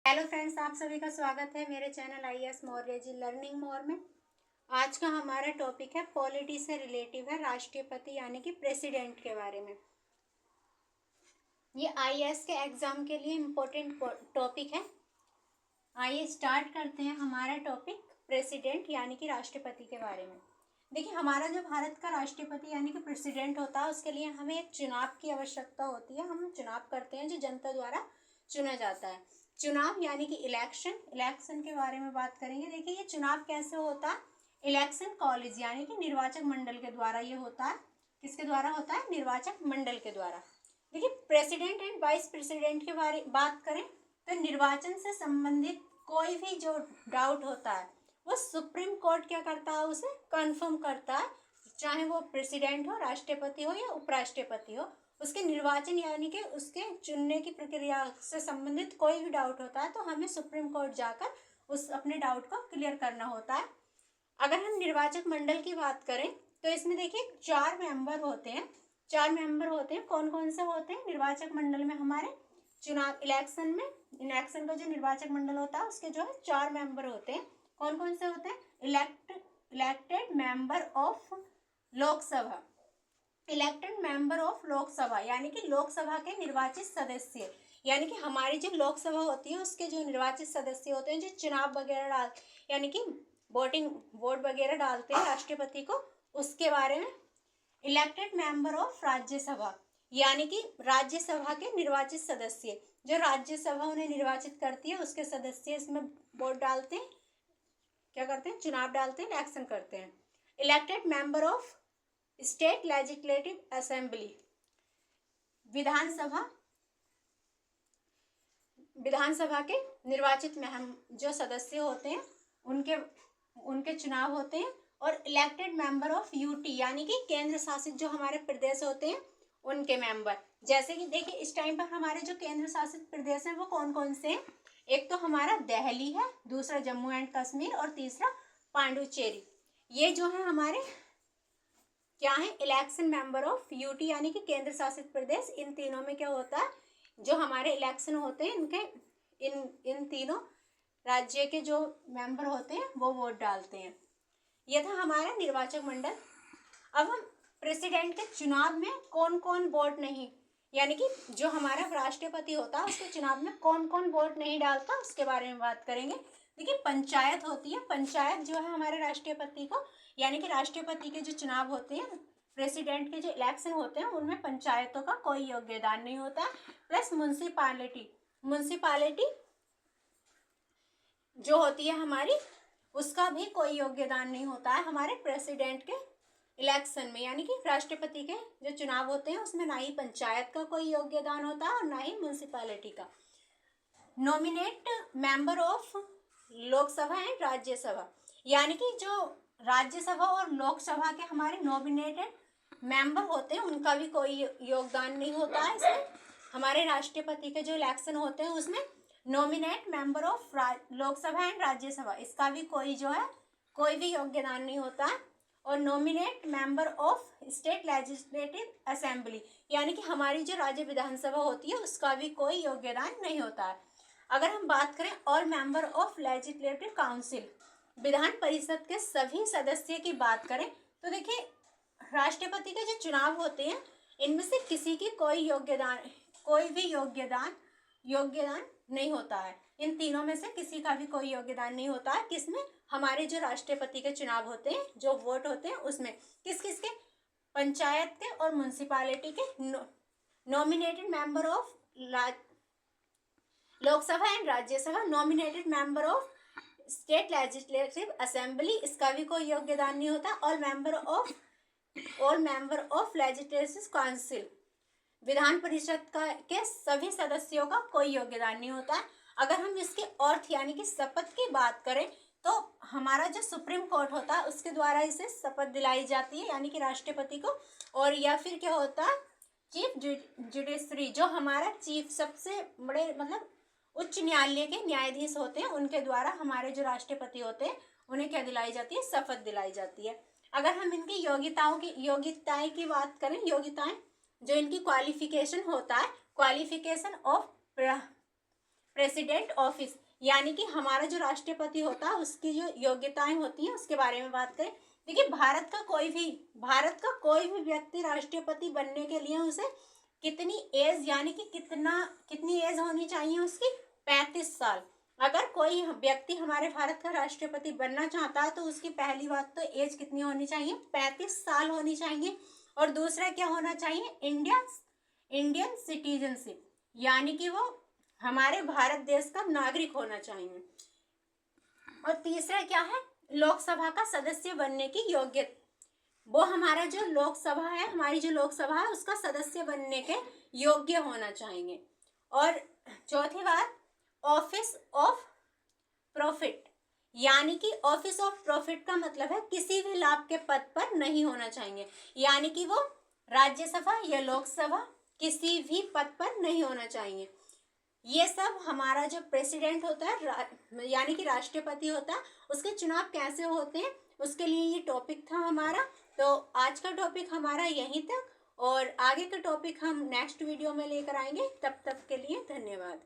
Hello friends, आप सभी का स्वागत है मेरे channel IAS Maurya ji learning more में। आज का हमारा टॉपिक है पॉलिटी से रिलेटिव है, राष्ट्रपति यानी कि प्रेसिडेंट के बारे में। ये आईएएस के एग्जाम के लिए इम्पोर्टेंट टॉपिक है। आइए स्टार्ट करते हैं हमारा टॉपिक प्रेसिडेंट यानी कि राष्ट्रपति के बारे में। देखिए, हमारा जो भारत का राष्ट्रपति यानी कि प्रेसिडेंट होता है उसके लिए हमें एक चुनाव की आवश्यकता होती है। हम चुनाव करते हैं जो जनता द्वारा चुना जाता है। चुनाव यानी कि इलेक्शन के बारे में बात करेंगे। देखिए, ये चुनाव कैसे होता है? इलेक्शन कॉलेज यानी कि निर्वाचक मंडल के द्वारा ये होता है। किसके द्वारा होता है? निर्वाचक मंडल के द्वारा। देखिए, प्रेसिडेंट एंड वाइस प्रेसिडेंट के बारे बात करें तो निर्वाचन से संबंधित कोई भी जो डाउट होता है वो सुप्रीम कोर्ट क्या करता है? उसे कंफर्म करता है। चाहे वो प्रेसिडेंट हो, राष्ट्रपति हो या उपराष्ट्रपति हो, उसके निर्वाचन यानी कि उसके चुनने की प्रक्रिया से संबंधित कोई भी डाउट होता है तो हमें सुप्रीम कोर्ट जाकर उस अपने डाउट को क्लियर करना होता है। अगर हम निर्वाचक मंडल की बात करें तो इसमें देखिए 4 मेंबर होते हैं। 4 मेंबर होते हैं। कौन कौन से होते हैं निर्वाचक मंडल में? हमारे चुनाव इलेक्शन का जो निर्वाचक मंडल होता है उसके जो है 4 मेंबर होते हैं। कौन कौन से होते हैं? Elected member of Lok Sabha, elected member of Lok Sabha यानी कि लोकसभा के निर्वाचित सदस्य, यानी कि हमारी जो लोकसभा होती है उसके जो निर्वाचित सदस्य होते हैं, जो चुनाव वगैरह डाल यानी कि वोट वगैरह डालते हैं राष्ट्रपति को, उसके बारे में। इलेक्टेड मेंबर ऑफ राज्यसभा यानी कि राज्यसभा के निर्वाचित सदस्य, जो राज्यसभा उन्हें निर्वाचित करती है उसके सदस्य इसमें वोट डालते हैं, क्या करते हैं? चुनाव डालते हैं, इलेक्शन करते हैं। Elected member of state legislative assembly, विधानसभा के निर्वाचित में हम जो सदस्य होते हैं उनके चुनाव होते हैं। और इलेक्टेड मेंबर ऑफ यूटी यानी कि केंद्र शासित जो हमारे प्रदेश होते हैं उनके मेंबर। जैसे कि देखिए, इस टाइम पर हमारे जो केंद्र शासित प्रदेश हैं वो कौन कौन से हैं? एक तो हमारा दिल्ली है, दूसरा जम्मू एंड कश्मीर और तीसरा पांडुचेरी। ये जो है हमारे क्या है? इलेक्शन मेंबर ऑफ यूटी यानी कि केंद्र शासित प्रदेश। इन तीनों में क्या होता है? जो हमारे इलेक्शन होते हैं इनके इन तीनों राज्य के जो मेंबर होते हैं वो वोट डालते हैं। यह था हमारा निर्वाचक मंडल। अब हम प्रेसिडेंट के चुनाव में कौन कौन वोट नहीं, यानी कि जो हमारा राष्ट्रपति होता है उसके चुनाव में कौन कौन वोट नहीं डालता उसके बारे में बात करेंगे। देखिए, पंचायत होती है। पंचायत जो है हमारे राष्ट्रपति को यानी कि राष्ट्रपति के जो चुनाव होते हैं, प्रेसिडेंट के जो इलेक्शन होते हैं उनमें पंचायतों का कोई योगदान नहीं होता। प्लस म्यूनसिपालिटी जो होती है हमारी, उसका भी कोई योगदान नहीं होता है हमारे प्रेसिडेंट के इलेक्शन में, यानी कि राष्ट्रपति के जो चुनाव होते हैं उसमें ना ही पंचायत का कोई योगदान होता है और ना ही म्यूनसिपालिटी का। Nominate member of Lok Sabha and Rajya Sabha यानी कि जो राज्यसभा और लोकसभा के हमारे नॉमिनेटेड मेंबर होते हैं उनका भी कोई योगदान नहीं होता है इसमें। हमारे राष्ट्रपति के जो इलेक्शन होते हैं उसमें nominate member of Lok Sabha and Rajya Sabha, इसका भी कोई भी योगदान नहीं होता है। और nominate member of state legislative assembly यानी कि हमारी जो राज्य विधानसभा होती है उसका भी कोई योगदान नहीं होता है। अगर हम बात करें और member of legislative council, Vidhan Parishad के सभी सदस्य की बात करें तो देखिए, राष्ट्रपति के जो चुनाव होते हैं इनमें से किसी की कोई भी योगदान नहीं होता है। इन तीनों में से किसी का भी कोई योगदान नहीं होता है। किसमें? हमारे जो राष्ट्रपति के चुनाव होते हैं, जो वोट होते हैं उसमें किस किस के? पंचायत के और म्यूनसिपालिटी के nominated member of Lok Sabha and Rajya Sabha, nominated member of state legislative assembly, इसका भी कोई योगदान नहीं होता। और member of legislative council, Vidhan Parishad के सभी सदस्यों का कोई योगदान नहीं होता है। अगर हम इसके अर्थ यानी कि शपथ की बात करें तो हमारा जो सुप्रीम कोर्ट होता है उसके द्वारा इसे शपथ दिलाई जाती है यानी कि राष्ट्रपति को। और या फिर क्या होता है? चीफ जुडिशरी, जो हमारा चीफ सबसे बड़े मतलब उच्च न्यायालय के न्यायाधीश होते हैं उनके द्वारा हमारे जो राष्ट्रपति होते हैं उन्हें क्या दिलाई जाती है? शपथ दिलाई जाती है। अगर हम इनकी योग्यताएं की बात करें, योग्यताएं जो इनकी क्वालिफिकेशन होता है, क्वालिफिकेशन ऑफ प्रेसिडेंट ऑफिस, यानी कि हमारा जो राष्ट्रपति होता है उसकी जो योग्यताएं होती हैं उसके बारे में बात करें। देखिए भारत का कोई भी व्यक्ति राष्ट्रपति बनने के लिए उसे कितनी एज यानी कि कितनी एज होनी चाहिए उसकी, 35 साल। अगर कोई व्यक्ति हमारे भारत का राष्ट्रपति बनना चाहता है तो उसकी पहली बात तो एज कितनी होनी चाहिए, 35 साल होनी चाहिए। और दूसरा क्या होना चाहिए, इंडियन सिटीजनशिप, यानी कि वो हमारे भारत देश का नागरिक होना चाहिए। और तीसरा क्या है, लोकसभा का सदस्य बनने की योग्यता, वो हमारा जो लोकसभा है, हमारी जो लोकसभा है उसका सदस्य बनने के योग्य होना चाहिए। और चौथी बात, ऑफिस ऑफ प्रॉफिट, यानी कि ऑफिस ऑफ प्रॉफिट का मतलब है किसी भी लाभ के पद पर नहीं होना चाहिए, यानी कि वो राज्यसभा या लोकसभा किसी भी पद पर नहीं होना चाहिए। ये सब हमारा जो प्रेसिडेंट होता है यानी कि राष्ट्रपति होता है उसके चुनाव कैसे होते हैं उसके लिए ये टॉपिक था हमारा। तो आज का टॉपिक हमारा यहीं तक, और आगे का टॉपिक हम नेक्स्ट वीडियो में लेकर आएंगे। तब तक के लिए धन्यवाद।